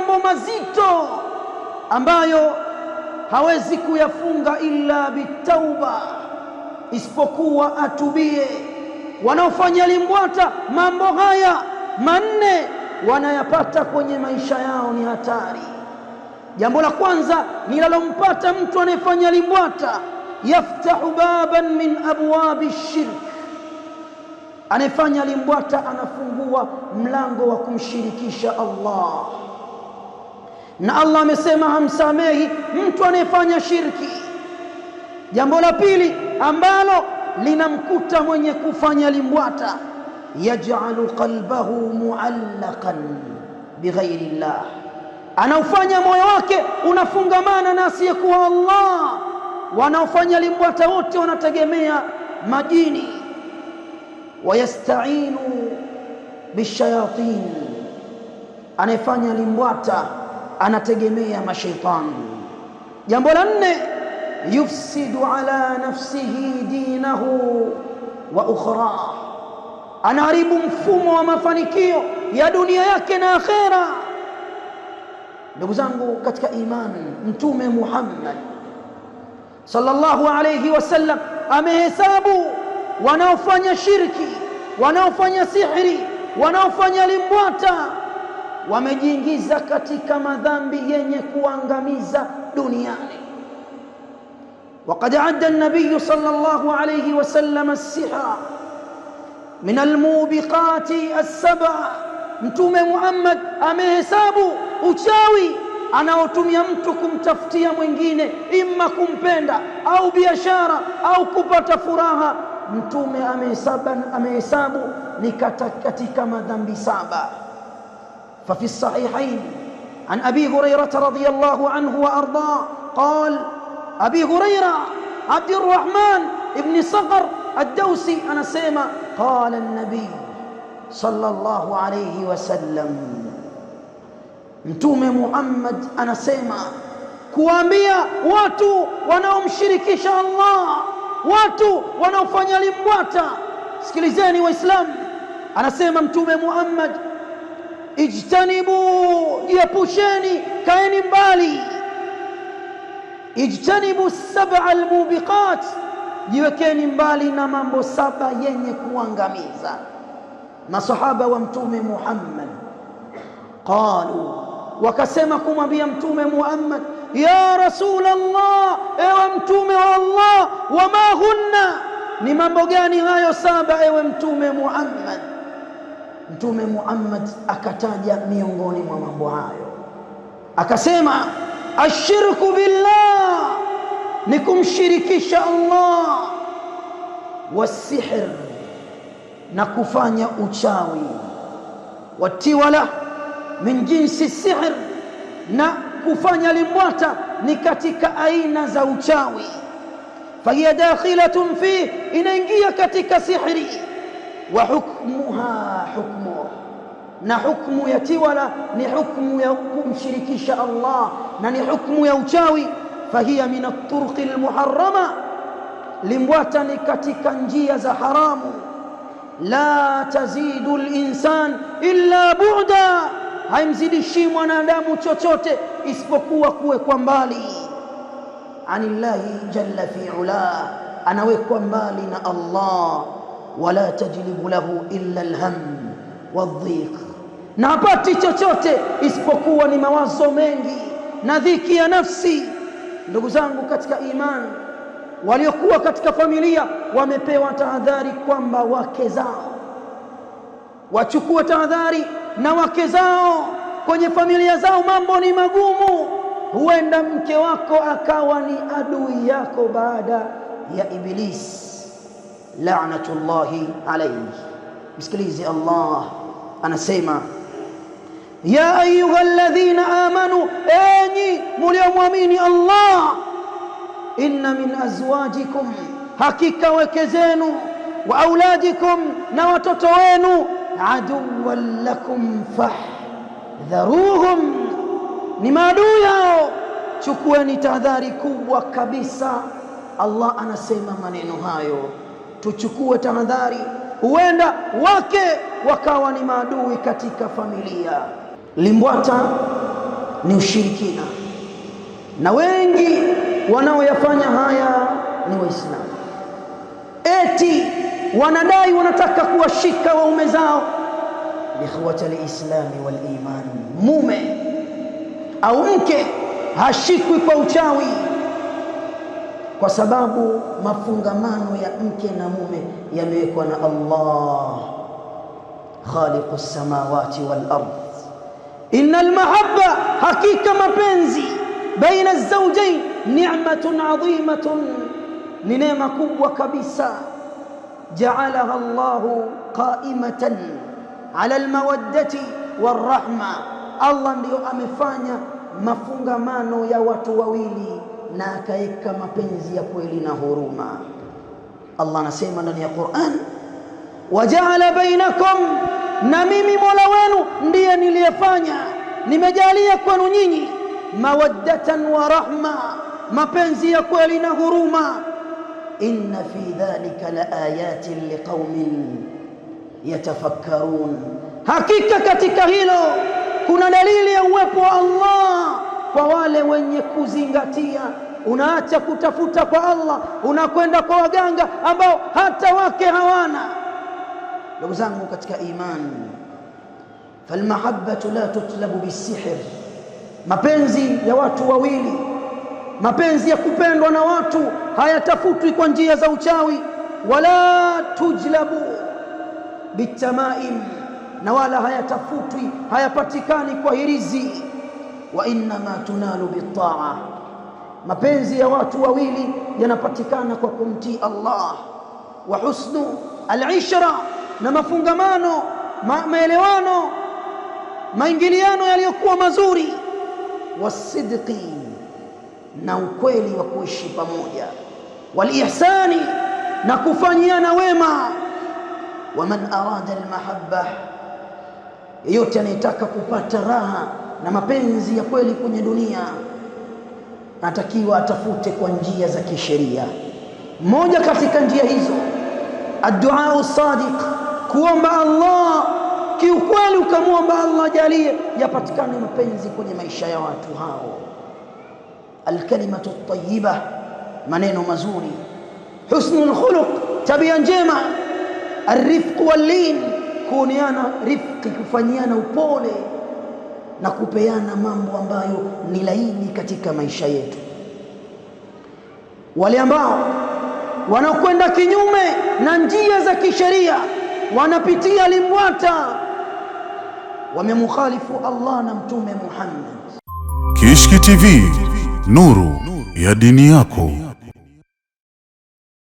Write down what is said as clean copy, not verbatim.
mambo mazito ambayo hawezi kuyafunga illa bitauba, isipokuwa atubie. Wanaofanya limbwata mambo haya manne wanayapata kwenye maisha yao ni hatari. Jambo la kwanza linalompata mtu anayefanya limbwata, yaftahu baban min abwabi shirk. Anayefanya limbwata anafungua mlango wa kumshirikisha Allah, na Allah amesema hamsamehi mtu anayefanya shirki. Jambo la pili ambalo linamkuta mwenye kufanya limbwata, yaj'alu qalbahu mu'allaqan bighairi Allah, anaufanya moyo wake unafungamana na asiyekuwa Allah. Wanaofanya limbwata wote wanategemea majini. Wayasta'inu bishayatin, anayefanya limbwata anategemea mashaitani. Jambo la nne, yufsidu ala nafsihi dinahu wa ukhra, anaharibu mfumo wa mafanikio ya dunia yake na akhera. Ndugu zangu katika imani, Mtume Muhammad sallallahu alayhi wasallam amehesabu wanaofanya shirki, wanaofanya sihri, wanaofanya limbwata wamejiingiza katika madhambi yenye kuangamiza duniani. وقد عد النبي صلى الله عليه وسلم السحر من الموبقات السبع. Mtume Muhammad amehesabu uchawi anaotumia mtu kumtafutia mwingine, imma kumpenda au biashara au kupata furaha. Mtume amehesabu ni katika madhambi saba. ففي الصحيحين عن أبي هريرة رضي الله عنه وأرضاه قال: أبي هريرة عبد الرحمن ابن صخر الدوسي أنا سيما قال النبي صلى الله عليه وسلم, Mtume Muhammad anasema kuambia watu wanaomshirikisha Allah, watu wanaofanya limbwata. Sikilizeni Waislamu, anasema Mtume Muhammad, ijtanibu, jiepusheni, kaeni mbali. Ijtanibu sab'a almubiqat, jiwekeni mbali na mambo saba yenye kuangamiza. Masahaba wa Mtume Muhammad qalu, wakasema kumwambia Mtume Muhammad, ya Rasul Allah, ewe Mtume wa Allah, wama hunna, ni mambo gani hayo saba ewe Mtume Muhammad? Mtume Muhammad akataja miongoni mwa mambo hayo, akasema ashirku billah, ni kumshirikisha Allah, wasihr, na kufanya uchawi, watiwala min jinsi sihr, na kufanya limbwata ni katika aina za uchawi. fahiya dakhilatun fi, inaingia katika sihri. wa hukmuha hukmu, na hukmu ya tiwala ni hukmu ya kumshirikisha Allah, na ni hukmu ya uchawi. fahiya min at-turuqi al-muharrama, limbwata ni katika njia za haramu. la tazidu al-insan illa bu'da, haimzidishi mwanadamu chochote isipokuwa kuwekwa mbali anillahi jalla fi'ala, anawekwa mbali na Allah. wala tajlibu lahu illa alham wadhiq, na hapati chochote isipokuwa ni mawazo mengi na dhiki ya nafsi. Ndugu zangu katika imani, waliokuwa katika familia wamepewa tahadhari kwamba wake zao wachukue tahadhari na wake zao. Kwenye familia zao mambo ni magumu, huenda mke wako akawa ni adui yako baada ya Iblis, la'natullahi alayhi. Msikilize, Allah anasema, ya ayyuhalladhina amanu, enyi mliomwamini Allah, inna min azwajikum, hakika wake zenu, wa auladikum, na watoto wenu, aduwwan lakum fahdharuhum, ni maadui yao, chukueni tahadhari kubwa kabisa. Allah anasema maneno hayo, tuchukue tahadhari, huenda wake wakawa ni maadui katika familia. Limbwata ni ushirikina, na wengi wanaoyafanya haya ni Waislamu. Eti wanadai wanataka kuwashika waume zao. Ikhwata al-islami wal iman, mume au mke hashikwi kwa uchawi, kwa sababu mafungamano ya mke na mume yamewekwa na Allah khaliqus samawati wal ard. Innal mahabba, hakika mapenzi baina az-zawjayn ni'matun 'azimatun, ni neema kubwa kabisa. Ja'alaha Allahu qa'imatan 'ala al-mawaddati war-rahma, Allah ndio amefanya mafungamano ya watu wawili na akaweka mapenzi ya kweli na huruma. Allah anasema ndani ya Qur'an, waja'ala bainakum, na mimi Mola wenu ndiye niliyefanya, nimejalia kwenu nyinyi mawaddatan wa rahma, mapenzi ya kweli na huruma. Inna fi dhalika la ayatin liqaumin yatafakkarun, hakika katika hilo kuna dalili ya uwepo wa Allah kwa wale wenye kuzingatia. Unaacha kutafuta kwa Allah, unakwenda kwa waganga ambao hata wake hawana. Ndugu zangu katika imani, falmahabbatu la tutlabu bisihr, mapenzi ya watu wawili, mapenzi ya kupendwa na watu hayatafutwi kwa njia za uchawi, wala tujlabu bitamaim, na wala hayatafutwi, hayapatikani kwa hirizi. Wa innama tunalu bitaa, mapenzi ya watu wawili yanapatikana kwa kumtii Allah. Wa husnu al-ishra, na mafungamano, maelewano, maingiliano yaliyokuwa mazuri. Wasidqi, na ukweli wa kuishi pamoja. Walihsani, na kufanyiana wema. Waman arada almahabba, yeyote anayetaka kupata raha na mapenzi ya kweli kwenye dunia, natakiwa atafute kwa njia za kisheria. Moja katika njia hizo, ad-du'a sadiq, kuomba Allah kiukweli, ukamwomba Allah jalie yapatikane mapenzi kwenye maisha ya watu hao. Al-kalimatu at-tayyiba, maneno mazuri. Husnul khuluq, tabia njema. Ar-rifq wal-lin, kuoneana rifqi, kufanyiana upole na kupeana mambo ambayo ni laini katika maisha yetu. Wale ambao wanakwenda kinyume na njia za kisheria, wanapitia limbwata, wamemukhalifu Allah na Mtume Muhammad. Kishki TV, nuru ya dini yako.